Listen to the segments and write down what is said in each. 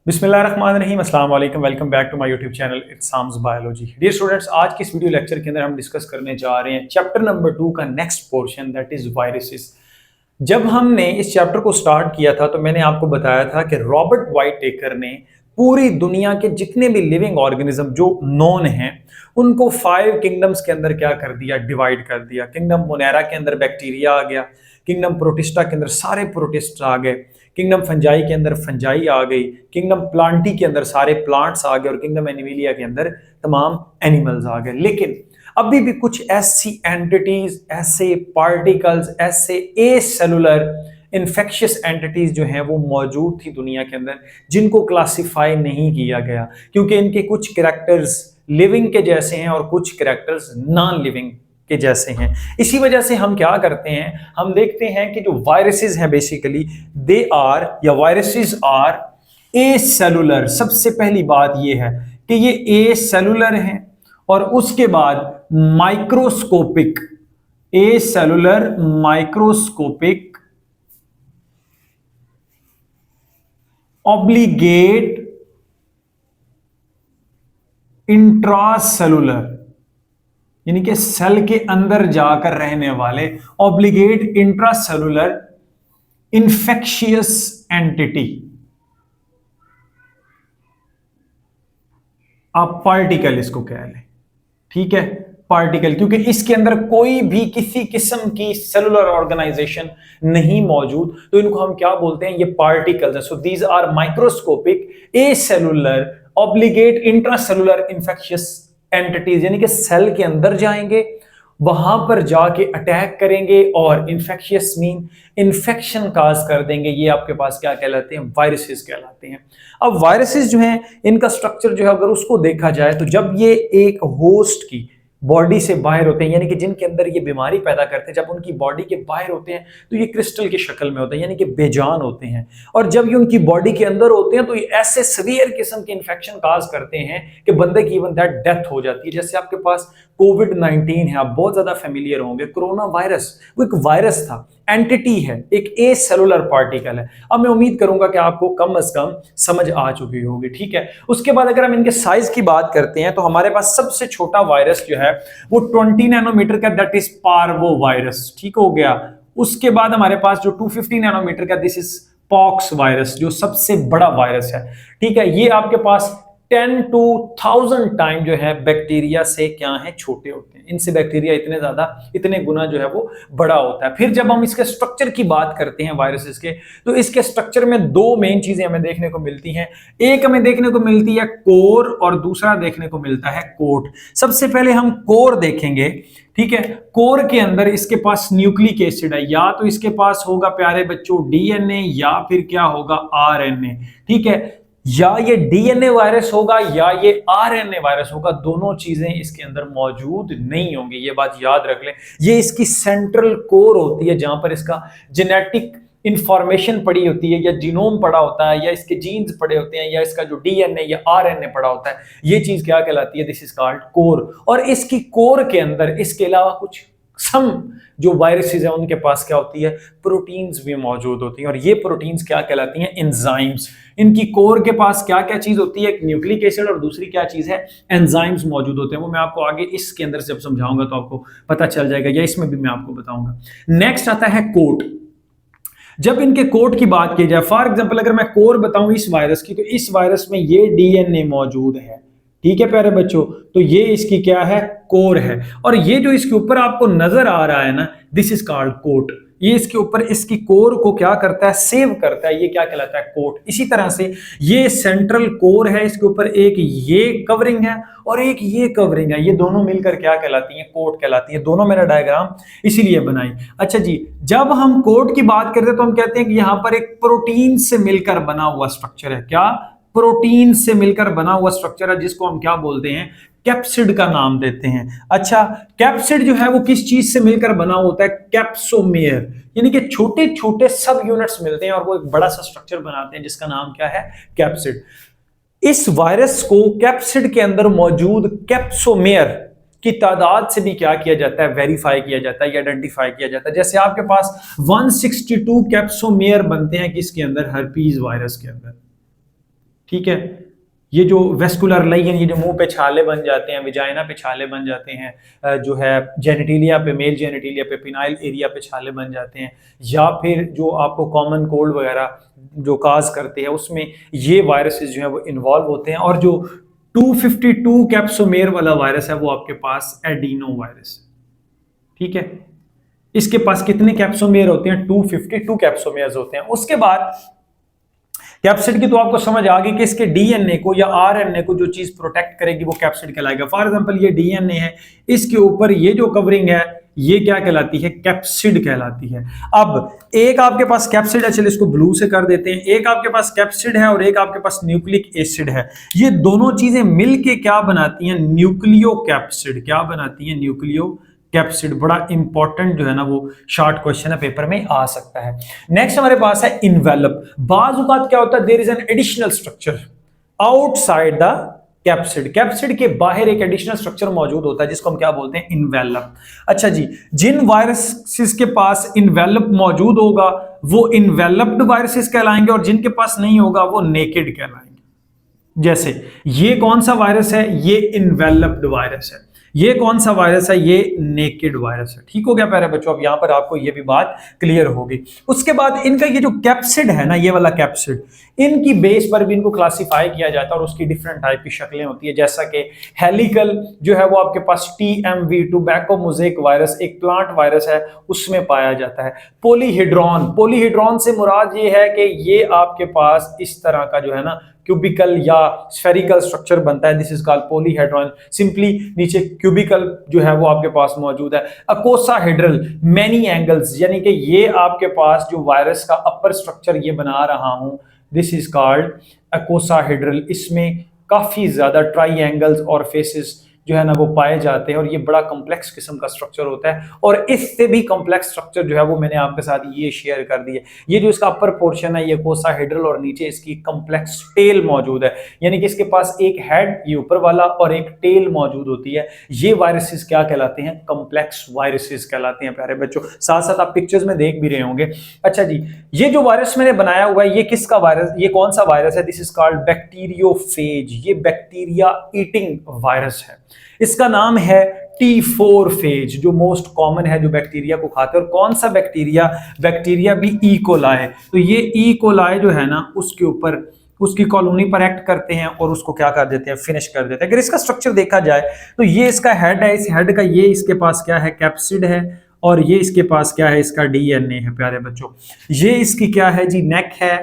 बिस्मिल्लाहिर्रहमानिर्रहीम, अस्सलाम वालेकुम। Welcome back to my YouTube channel it's sam's biology. Dear students, आज के इस वीडियो लेक्चर के अंदर हम डिस्कस करने जा रहे हैं चैप्टर नंबर 2 का next portion, that is viruses. जब हमने इस चैप्टर को स्टार्ट किया था तो मैंने आपको बताया था कि रॉबर्ट वाइट टेकर ने पूरी दुनिया के जितने भी लिविंग ऑर्गेनिज्म जो नोन हैं उनको 5 किंगडम्स के अंदर क्या कर दिया, डिवाइड कर दिया। किंगडम मोनेरा के अंदर बैक्टीरिया आ गया, किंगडम प्रोटिस्टा के अंदर सारे प्रोटिस्ट आ गए, किंगडम फंजाई के अंदर फंजाई आ गई, किंगडम प्लांटी के अंदर सारे प्लांट्स आ गए और किंगडम एनिमिलिया के अंदर तमाम एनिमल्स आ गए। लेकिन अभी भी कुछ ऐसी एंटिटीज, ऐसे पार्टिकल्स, ऐसे ए सेलुलर इन्फेक्शियस एंटिटीज जो हैं वो मौजूद थी दुनिया के अंदर, जिनको क्लासिफाई नहीं किया गया क्योंकि इनके कुछ कैरेक्टर्स लिविंग के जैसे हैं और कुछ कैरेक्टर्स नॉन लिविंग के जैसे हैं। इसी वजह से हम क्या करते हैं, हम देखते हैं कि जो वायरसेस हैं बेसिकली दे आर या वायरसेस आर ए सेलुलर। सबसे पहली बात यह है कि ये ए सेलुलर हैं और उसके बाद microscopic, a cellular microscopic obligate intracellular, यानी कि सेल के अंदर जाकर रहने वाले ऑब्लिगेट इंट्रासेलुलर इंफेक्शियस एंटिटी। आप पार्टिकल इसको कह लें, ठीक है, पार्टिकल, क्योंकि इसके अंदर कोई भी किसी किस्म की सेलुलर ऑर्गेनाइजेशन नहीं मौजूद, तो इनको हम क्या बोलते हैं, ये पार्टिकल्स हैं। So these are microscopic a cellular obligate intracellular infectious entities, यानी कि सेल के अंदर जाएंगे, वहां पर जाके अटैक करेंगे और इंफेक्शियस मीन इन्फेक्शन काज कर देंगे। ये आपके पास क्या कहलाते हैं, वायरसेस कहलाते हैं। अब वायरसेस जो हैं इनका स्ट्रक्चर जो है अगर उसको देखा जाए तो जब ये एक होस्ट की बॉडी से बाहर होते हैं, यानी कि जिनके अंदर ये बीमारी पैदा करते हैं, जब उनकी बॉडी के बाहर होते हैं तो ये क्रिस्टल की शक्ल में होते हैं, यानी कि बेजान होते हैं। और जब ये उनकी बॉडी के अंदर होते हैं तो ये ऐसे सीवियर किस्म के इन्फेक्शन काज करते हैं कि बंदे की इवन दैट डेथ हो जाती है। जैसे आपके पास कोविड-19 है, आप बहुत ज्यादा फेमिलियर होंगे। कोरोना वायरस वो एक वायरस था, एंटिटी है, एक ए सेलुलर पार्टिकल है। अब मैं उम्मीद करूंगा कि आपको कम से कम समझ आ चुकी होगी, ठीक है। उसके बाद अगर हम इनके साइज की बात करते हैं तो हमारे पास सबसे छोटा वायरस जो है वो 20 नैनोमीटर का, दैट इज पार्वो वायरस, ठीक हो गया। उसके बाद हमारे पास जो 250 नैनोमीटर का, दिस इज पॉक्स वायरस, जो सबसे बड़ा वायरस है, ठीक है। ये आपके पास 10 to 1000 टाइम जो है बैक्टीरिया से क्या है, छोटे होते हैं। इनसे बैक्टीरिया इतने गुना जो है वो बड़ा होता है। फिर जब हम इसके स्ट्रक्चर की बात करते हैं वायरसेस के, तो इसके स्ट्रक्चर में दो मेन चीजें हमें देखने को मिलती हैं। एक हमें देखने को मिलती है कोर और दूसरा देखने को मिलता है कोट। सबसे पहले हम कोर देखेंगे, ठीक है। कोर के अंदर इसके पास न्यूक्लिक एसिड है, या तो इसके पास होगा प्यारे बच्चों डीएनए या फिर क्या होगा, आरएनए, ठीक है। या ये डीएनए वायरस होगा या ये आरएनए वायरस होगा, दोनों चीजें इसके अंदर मौजूद नहीं होंगी, ये बात याद रख लें। ये इसकी सेंट्रल कोर होती है जहां पर इसका जेनेटिक इंफॉर्मेशन पड़ी होती है, या जीनोम पड़ा होता है, या इसके जीन्स पड़े होते हैं, या इसका जो डीएनए या आरएनए पड़ा होता है, ये चीज क्या कहलाती है, दिस इज कॉल्ड कोर। और इसकी कोर के अंदर इसके अलावा कुछ सम जो वायरसेस है उनके पास क्या होती है, प्रोटीन्स भी मौजूद होती हैं, और ये प्रोटीन्स क्या कहलाती हैं, एंजाइम्स। इनकी कोर के पास क्या क्या चीज होती है, एक न्यूक्लिक एसिड और दूसरी क्या चीज है, एंजाइम्स मौजूद होते हैं। वो मैं आपको आगे इसके अंदर जब समझाऊंगा तो आपको पता चल जाएगा, या इसमें भी मैं आपको बताऊंगा। नेक्स्ट आता है कोट। जब इनके कोट की बात की जाए, फॉर एग्जांपल अगर मैं कोर बताऊं इस वायरस की, तो इस वायरस में ये डीएनए मौजूद है, ठीक है प्यारे बच्चों। तो ये इसकी क्या है, कोर है। और ये जो इसके ऊपर आपको नजर आ रहा है ना, दिस इज कॉल्ड कोट। ये इसके ऊपर इसकी कोर को क्या करता है, सेव करता है, ये क्या कहलाता है, कोट। इसी तरह से ये सेंट्रल कोर है, इसके ऊपर एक ये कवरिंग है और एक ये कवरिंग है, ये दोनों मिलकर क्या कहलाती हैं, कोट कहलाती है। दोनों मैंने डायग्राम इसीलिए बनाई। अच्छा जी, जब हम कोट की बात करते हैं तो हम कहते हैं कि यहां पर एक प्रोटीन से मिलकर बना हुआ स्ट्रक्चर है। क्या, प्रोटीन से मिलकर बना हुआ स्ट्रक्चर है, जिसको हम क्या बोलते हैं, कैप्सिड का नाम देते हैं। अच्छा, कैप्सिड जो है वो किस चीज से मिलकर बना होता है, कैप्सोमेयर, यानी कि छोटे छोटे सब यूनिट्स मिलते हैं और वो एक बड़ा सा स्ट्रक्चर बनाते हैं जिसका नाम क्या है, कैप्सिड। इस वायरस को कैप्सिड के अंदर मौजूद कैप्सोमेयर की तादाद से भी क्या किया जाता है, वेरीफाई किया जाता है या आइडेंटिफाई किया जाता है। जैसे आपके पास 162 कैप्सोमेयर बनते हैं किसके अंदर, हर्पीज वायरस के अंदर, ठीक है। ये जो वेस्कुलर लाइन, ये जो मुंह पे छाले बन जाते हैं, विजाइना पे छाले बन जाते हैं, जो है जेनिटिलिया पे, मेल जेनिटिलिया पे, पिनाइल एरिया पे छाले बन जाते हैं, या फिर जो आपको कॉमन कोल्ड वगैरह जो काज करते हैं उसमें ये वायरसेस जो है वो इन्वॉल्व होते हैं। और जो 252 कैप्सोमेर वाला वायरस है वो आपके पास एडिनो वायरस, ठीक है। इसके पास कितने कैप्सोमेर होते हैं? 252 कैप्सोमेयर्स होते हैं। उसके बाद कैप्सिड की तो आपको समझ आ गई कि इसके डीएनए को या आरएनए को जो चीज प्रोटेक्ट करेगी वो कैप्सिड कहलाएगा। फॉर एग्जांपल ये डीएनए है, इसके ऊपर ये जो कवरिंग है ये क्या कहलाती है? कैप्सिड कहलाती है। अब एक आपके पास कैप्सिड है, चलिए इसको ब्लू से कर देते हैं। एक आपके पास कैप्सिड है और एक आपके पास न्यूक्लिक एसिड है। ये दोनों चीजें मिलके क्या बनाती हैं? Nucleo capsid. क्या बनाती हैं? Nucleo capsid. बड़ा इंपॉर्टेंट जो है ना वो शॉर्ट क्वेश्चन है, पेपर में आ सकता है। नेक्स्ट हमारे पास है इन्वेलप। बाजुकात क्या होता है? There is an additional structure outside the capsid. Capsid के बाहर एक एडिशनल स्ट्रक्चर मौजूद होता है जिसको हम क्या बोलते हैं? इन्वेलप। अच्छा जी, जिन वायरसेस के पास इन्वेलप मौजूद होगा वो इन्वेलप्ड वायरसेस कहलाएंगे, और जिनके पास नहीं होगा वो नेकेड कहलाएंगे। जैसे ये कौन सा वायरस है? ये इन्वेलप्ड वायरस है। ये कौन सा वायरस है? ये नेकेड वायरस है। ठीक हो गया प्यारे बच्चों? अब यहां पर आपको ये भी बात क्लियर होगी। उसके बाद इनका ये जो कैप्सिड है ना, ये वाला कैप्सिड, इनकी बेस पर भी इनको क्लासिफाई किया जाता है और उसकी डिफरेंट टाइप की शक्लें होती है। जैसा कि हेलिकल जो है वो आपके पास TMV टोबैको मोज़ेक वायरस, एक प्लांट वायरस है, उसमें पाया जाता है। पॉलीहेड्रॉन, पॉलीहेड्रॉन से मुराद ये है कि ये आपके पास इस तरह का जो है ना क्यूबिकल या स्फेरिकल स्ट्रक्चर बनता है। This is called polyhedron. Simply नीचे क्यूबिकल जो है वो आपके पास मौजूद है। अकोसाहेड्रल, मेनी एंगल्स, यानी कि ये आपके पास जो वायरस का अपर स्ट्रक्चर ये बना रहा हूं, दिस इज कॉल्ड अकोसाहेड्रल। इसमें काफी ज्यादा ट्राइएंगल्स और फेसेस जो है ना वो पाए जाते हैं और ये बड़ा कॉम्प्लेक्स किस्म का स्ट्रक्चर होता है। और इससे भी कॉम्प्लेक्स स्ट्रक्चर जो है वो मैंने आपके साथ ये शेयर कर दिया। ये जो इसका अपर पोर्शन है ये कोसाहेड्रल, और नीचे इसकी कॉम्प्लेक्स टेल मौजूद है, यानी कि इसके पास एक हेड ये ऊपर वाला और एक टेल मौजूद होती है। ये वायरसेस क्या कहलाते हैं? कॉम्प्लेक्स वायरसेस कहलाते हैं प्यारे बच्चों। साथ साथ आप पिक्चर्स में देख भी रहे होंगे। अच्छा जी, ये जो वायरस मैंने बनाया हुआ है ये किसका वायरस, ये कौन सा वायरस है? This is called bacteriophage. ये बैक्टीरिया ईटिंग वायरस है। इसका नाम है T4 फेज, जो मोस्ट कॉमन है, जो बैक्टीरिया को खाते हैं। और कौन सा बैक्टीरिया? बैक्टीरिया भी ई कोलाई। तो ये ई कोलाई जो है ना उसके ऊपर उसकी कॉलोनी पर एक्ट करते हैं और उसको क्या कर देते हैं? फिनिश कर देते हैं। अगर इसका स्ट्रक्चर देखा जाए तो ये इसका हेड है, इस हेड का ये इसके पास क्या है? कैप्सिड है, और ये इसके पास क्या है? इसका डीएनए है प्यारे बच्चों। ये इसकी क्या है जी? नेक है,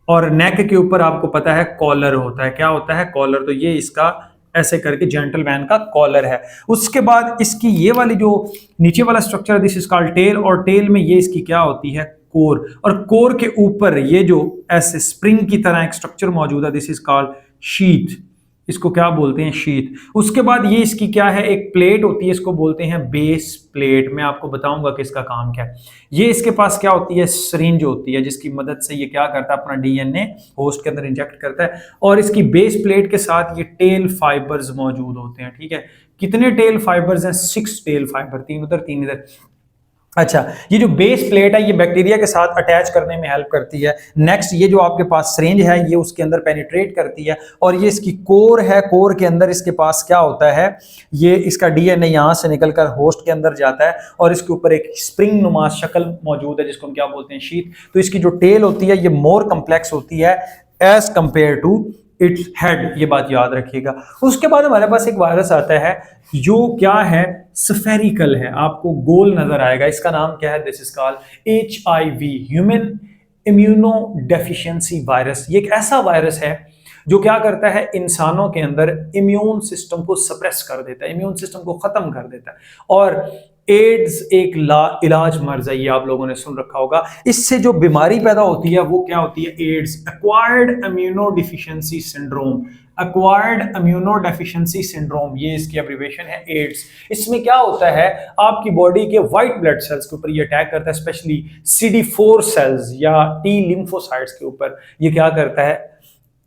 और नेक के ऊपर आपको पता है कॉलर होता है। क्या होता है? कॉलर। तो ये इसका ऐसे करके जेंटलमैन का कॉलर है। उसके बाद इसकी ये वाली जो नीचे वाला स्ट्रक्चर है, दिस इज कॉल्ड टेल, और टेल में ये इसकी क्या होती है? कोर। और कोर के ऊपर ये जो ऐसे स्प्रिंग की तरह एक स्ट्रक्चर मौजूद है, दिस इज कॉल्ड शीथ। इसको क्या बोलते हैं? शीथ। उसके बाद ये इसकी क्या है? एक प्लेट होती है, इसको बोलते हैं बेस प्लेट। मैं आपको बताऊंगा कि इसका काम क्या है। ये इसके पास क्या होती है? सिरिंज होती है, जिसकी मदद से ये क्या करता है? अपना डीएनए होस्ट के अंदर इंजेक्ट करता है। और इसकी बेस प्लेट के साथ ये टेल फाइबर्स मौजूद होते हैं। ठीक है, कितने टेल फाइबर्स हैं? 6 टेल फाइबर, 3 उधर 3 इधर। अच्छा, ये जो बेस प्लेट है ये बैक्टीरिया के साथ अटैच करने में हेल्प करती है। नेक्स्ट, ये जो आपके पास सिरिंज है ये उसके अंदर पेनिट्रेट करती है। और ये इसकी कोर है, कोर के अंदर इसके पास क्या होता है? ये इसका डीएनए यहाँ से निकलकर होस्ट के अंदर जाता है और इसके ऊपर एक स्प्रिंग नुमा शक्ल मौजूद है जिसको हम क्या बोलते हैं? शीथ। तो इसकी जो टेल होती है ये मोर कम्प्लेक्स होती है as compare to its head. ये बात याद रखिएगा। उसके बाद हमारे पास एक वायरस आता है जो क्या है? स्फेरिकल है, आपको गोल नजर आएगा। इसका नाम क्या है? This is called HIV, human immuno deficiency virus. ये एक ऐसा वायरस है जो क्या करता है? इंसानों के अंदर इम्यून सिस्टम को सप्रेस कर देता है, इम्यून सिस्टम को खत्म कर देता है। और एड्स एक इलाज मर्ज है, ये आप लोगों ने सुन रखा होगा। इससे जो बीमारी पैदा होती है वो क्या होती है? AIDS, acquired immuno deficiency syndrome. Acquired immuno deficiency syndrome, ये इसकी एब्रिविएशन है एड्स। इसमें क्या होता है? आपकी बॉडी के व्हाइट ब्लड सेल्स के ऊपर ये अटैक करता है, स्पेशली CD4 सेल्स या T लिम्फोसाइट्स के ऊपर ये क्या करता है?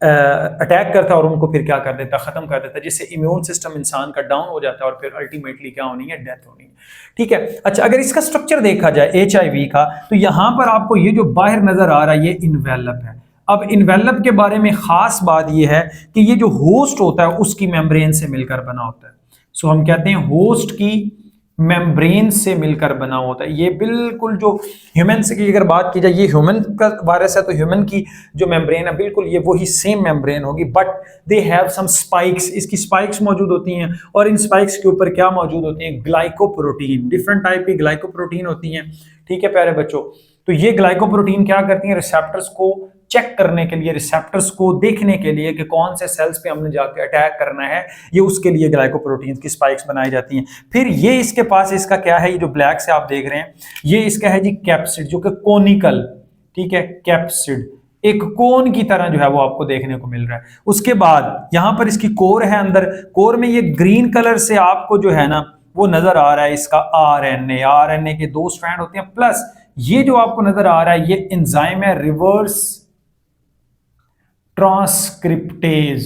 अटैक करता है और उनको फिर क्या कर देता है? खत्म कर देता है, जिससे इम्यून सिस्टम इंसान का डाउन हो जाता है और फिर अल्टीमेटली क्या होनी है? डेथ होनी है। ठीक है। अच्छा, अगर इसका स्ट्रक्चर देखा जाए HIV का, तो यहां पर आपको ये जो बाहर नजर आ रहा है ये इन्वेलप है। अब इन्वेलप के बारे में खास बात यह है कि ये जो होस्ट होता है उसकी मेम्ब्रेन से मिलकर बना होता है। सो हम कहते हैं होस्ट की मेम्ब्रेन से मिलकर बना होता है। ये बिल्कुल जो ह्यूमन की अगर बात की जाए, ये ह्यूमन का वायरस है तो ह्यूमन की जो मेम्ब्रेन है बिल्कुल ये वही सेम मेम्ब्रेन होगी, but they have some spikes, इसकी स्पाइक्स मौजूद होती हैं और इन स्पाइक्स के ऊपर क्या मौजूद होती हैं, ग्लाइकोप्रोटीन, डिफरेंट टाइप की ग्लाइकोप्रोटीन होती हैं। ठीक है प्यारे बच्चों, तो ये ग्लाइकोप्रोटीन क्या करती हैं, रिसेप्टर्स को चेक करने के लिए, रिसेप्टर्स को देखने के लिए कि कौन से सेल्स पे हमने जाकर अटैक करना है, ये उसके लिए ग्लाइकोप्रोटीन की स्पाइक्स बनाई जाती हैं। फिर ये इसके पास इसका क्या है, ये जो ब्लैक से आप देख रहे हैं ये इसका है जी कैप्सिड, जो कि कोनिकल, ठीक है, कैप्सिड एक कोन की तरह जो है वो आपको देखने को मिल रहा है। उसके बाद यहां पर इसकी कोर है, अंदर कोर में ये ग्रीन कलर से आपको जो है ना वो नजर आ रहा है इसका आरएनए, आरएनए के 2 स्ट्रैंड होते हैं, प्लस ये जो आपको नजर आ रहा है ये एंजाइम है रिवर्स ट्रांसक्रिप्टेज।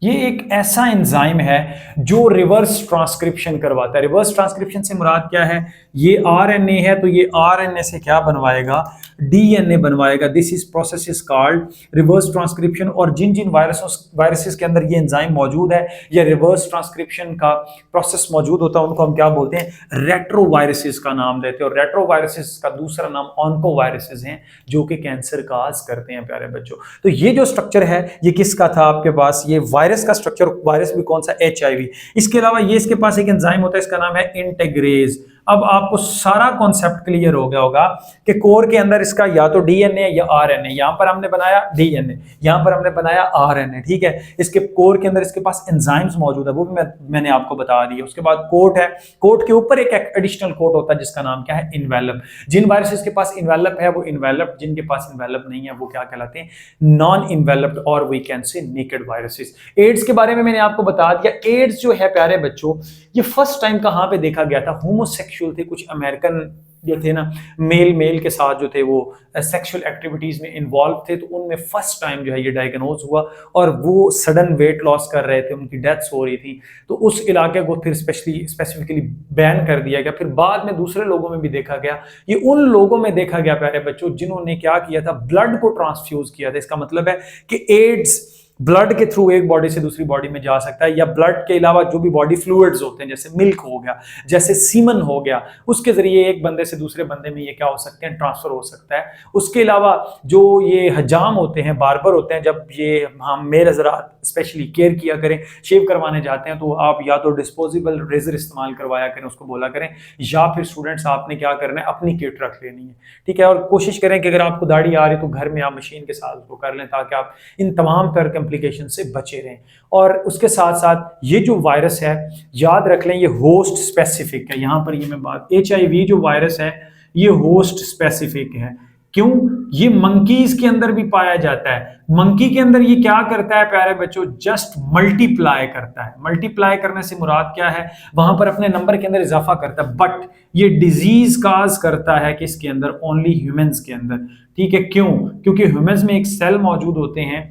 ये एक ऐसा एंजाइम है जो रिवर्स ट्रांसक्रिप्शन करवाता है। रिवर्स ट्रांसक्रिप्शन से मुराद क्या है, ये आरएनए है तो ये आरएनए से क्या बनवाएगा, डीएनए बनवाएगा। This is process is called reverse transcription. और जिन जिन वायरसेस के अंदर ये एंजाइम मौजूद है या रिवर्स ट्रांसक्रिप्शन का प्रोसेस मौजूद होता है उनको हम क्या बोलते हैं, रेट्रोवायरसेस का नाम देते हैं। और रेट्रोवायरसेस का दूसरा नाम ऑन्कोवायरसेस हैं जो कि कैंसर काज करते हैं प्यारे बच्चों। तो ये जो स्ट्रक्चर है ये किसका था आपके पास, ये वायरस का स्ट्रक्चर, वायरस भी कौन सा, एचआईवी। इसके अलावा ये इसके पास एक एंजाइम होता है, इसका नाम है इंटेग्रेज। अब आपको सारा कॉन्सेप्ट क्लियर हो गया होगा कि कोर के अंदर इसका या तो डीएनए या आरएनए, यहां पर हमने बनाया डीएनए, यहां पर हमने बनाया आरएनए, ठीक है। इसके कोर के अंदर इसके पास एंजाइम्स मौजूद है, वो भी मैंने आपको बता दिया। उसके बाद कोट है, कोट के ऊपर एक एडिशनल कोट होता है जिसका नाम क्या है, इन्वेलप। जिन वायरसेस के पास इन्वेलप है वो इन्वेलप, जिनके पास इन्वेलप नहीं है वो क्या कहलाते हैं, नॉन इन्वेलप्ड, और we can say naked viruses. AIDS के बारे में मैंने आपको बता दिया। एड्स जो है प्यारे बच्चों ये फर्स्ट टाइम कहां पे देखा गया था, होमोसेक्सुअल थे कुछ अमेरिकन जो थे ना, मेल के साथ जो थे वो सेक्सुअल एक्टिविटीज में इन्वॉल्व थे, तो उनमें फर्स्ट टाइम जो है ये डायग्नोज हुआ और वो सडन वेट लॉस कर रहे थे, उनकी डेथ्स हो रही थी, तो उस इलाके को फिर स्पेसिफिकली बैन कर दिया गया। फिर बाद में दूसरे लोगों में भी देखा गया। ये उन लोगों में देखा गया प्यारे बच्चों जिन्होंने क्या किया था, ब्लड को ट्रांसफ्यूज किया था। इसका मतलब है कि एड्स ब्लड के थ्रू एक बॉडी से दूसरी बॉडी में जा सकता है, या ब्लड के अलावा जो भी बॉडी फ्लूइड्स होते हैं जैसे मिल्क हो गया, जैसे सीमन हो गया, उसके जरिए एक बंदे से दूसरे बंदे में ये क्या हो सकते हैं, ट्रांसफर हो सकता है। उसके अलावा जो ये हजाम होते हैं, बार्बर होते हैं, जब ये हम मेल हजरात स्पेशली केयर किया करें, शेव करवाने जाते हैं तो आप या तो डिस्पोजेबल रेजर इस्तेमाल करवाया करें, उसको बोला करें, या फिर स्टूडेंट्स आपने क्या करना है, अपनी किट रख लेनी है, ठीक है। और कोशिश करें कि अगर आपको दाढ़ी आ रही तो घर में आप मशीन के साथ उसको कर लें ताकि आप इन तमाम तरह कॉम्प्लिकेशन से बचे रहें। और उसके साथ साथ ये जो वायरस है याद रख लें ये होस्ट स्पेसिफिक है। यहां पर ये मैं बात, एचआईवी जो वायरस है ये होस्ट स्पेसिफिक है। क्यों, ये मंकीज के अंदर भी पाया जाता है। मंकी के अंदर ये क्या करता है प्यारे बच्चों, जस्ट मल्टीप्लाई करता है। मल्टीप्लाई करने से मुराद क्या है, वहां पर अपने नंबर के अंदर इजाफा करता है, बट ये डिजीज काज करता है कि इसके अंदर ओनली ह्यूमंस के अंदर, ठीक है। क्यों, क्योंकि ह्यूमंस में एक सेल मौजूद होते हैं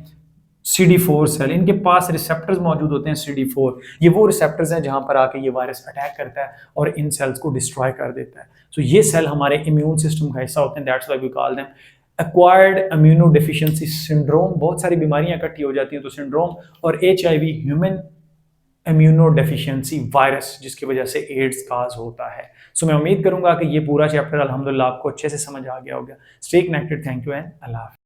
CD4 सेल, इनके पास रिसेप्टर्स मौजूद होते हैं CD4। ये वो रिसेप्टर्स हैं जहां पर आके ये वायरस अटैक करता है और इन सेल्स को डिस्ट्रॉय कर देता है। सो ये सेल हमारे इम्यून सिस्टम का हिस्सा होते हैं, that's why we call them acquired immuno deficiency syndrome. बहुत सारी बीमारियां इकट्ठी हो जाती है तो सिंड्रोम, और HIV human immuno deficiency virus, जिसकी वजह से एड्स काज होता है। सो मैं उम्मीद करूंगा कि ये पूरा चैप्टर अल्हम्दुलिल्लाह आपको अच्छे से समझ आ गया होगा। Stay connected, thank you and अल्लाह हाफिज़।